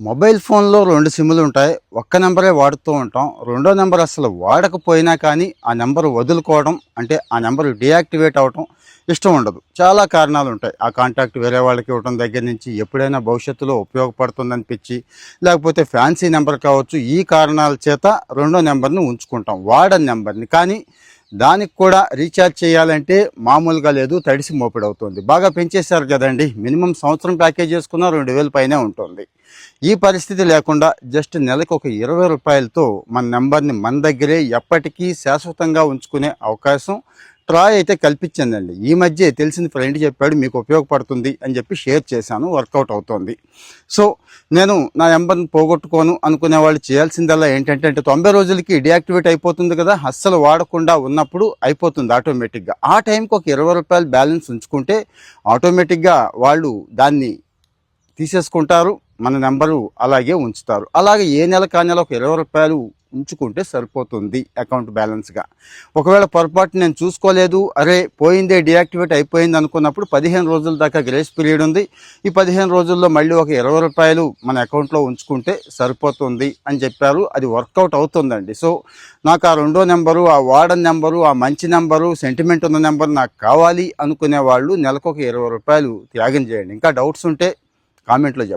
Mobile ఫోన్లో 2 సిమ్‌లు ఉంటాయి. ఒక్క నంబరే వాడుతూ ఉంటాం. రెండో నంబర్ అస్సలు వాడకపోయినా కానీ, ఆ నంబర్ వదులుకోవడం అంటే ఆ నంబర్ డీయాక్టివేట్ అవ్వటం ఇష్టం ఉండదు. చాలా కారణాలుంటాయి. ఆ కాంటాక్ట్ వేరే వాళ్ళకి ఇవ్వటం దగ్గర నుంచి, ఎప్పుడైనా భవిష్యత్తులో ఉపయోగపడుతుందనిపించి, లేకపోతే ఫ్యాన్సీ నంబర్ కావచ్చు. ఈ కారణాల చేత రెండో నంబర్‌ని ఉంచుకుంటాం. వాడని నంబర్‌ని. కానీ దానికి కూడా రీఛార్జ్ చేయాలంటే మామూలుగా లేదు, తడిసి మోపెడవుతుంది. బాగా పెంచేశారు కదండీ! మినిమమ్ సంవత్సరం ప్యాకేజ్ చేసుకున్నా 2000 పైనే ఉంటుంది. ఈ పరిస్థితి లేకుండా జస్ట్ నెలకు ఒక రూ. 20తో మన నెంబర్ని మన దగ్గరే ఎప్పటికీ శాశ్వతంగా ఉంచుకునే అవకాశం ట్రాయ్ అయితే కల్పించిందండి. ఈ మధ్య తెలిసిన ఫ్రెండ్ చెప్పాడు, మీకు ఉపయోగపడుతుంది అని చెప్పి షేర్ చేశాను. వర్కౌట్ అవుతోంది. సో నేను నా నెంబర్ని పోగొట్టుకోను అనుకునే వాళ్ళు చేయాల్సిందల్లా ఏంటంటే 90 రోజులకి డియాక్టివేట్ అయిపోతుంది కదా, అస్సలు వాడకుండా ఉన్నప్పుడు అయిపోతుంది ఆటోమేటిక్గా. ఆ టైంకి ఒక రూ. 20 బ్యాలెన్స్ ఉంచుకుంటే ఆటోమేటిక్గా వాళ్ళు దాన్ని తీసేసుకుంటారు. మన నెంబరు అలాగే ఉంచుతారు. అలాగే ఏ నెలకు ఆ నెల ఒక రూ. 20 ఉంచుకుంటే సరిపోతుంది అకౌంట్ బ్యాలెన్స్గా. ఒకవేళ పొరపాటు నేను చూసుకోలేదు, అరే పోయిందే, డియాక్టివేట్ అయిపోయింది అనుకున్నప్పుడు 15 రోజుల దాకా గ్రేస్ పీరియడ్ ఉంది. ఈ 15 రోజుల్లో మళ్ళీ ఒక రూ. 20 మన అకౌంట్లో ఉంచుకుంటే సరిపోతుంది అని చెప్పారు. అది వర్కౌట్ అవుతుందండి. సో నాకు ఆ రెండో నెంబరు, ఆ వాడని నెంబరు, ఆ మంచి నెంబరు, సెంటిమెంట్ ఉన్న నెంబర్ నాకు కావాలి అనుకునే వాళ్ళు నెలకు ఒక రూ. 20 త్యాగం చేయండి. ఇంకా డౌట్స్ ఉంటే కామెంట్లో చెప్పండి.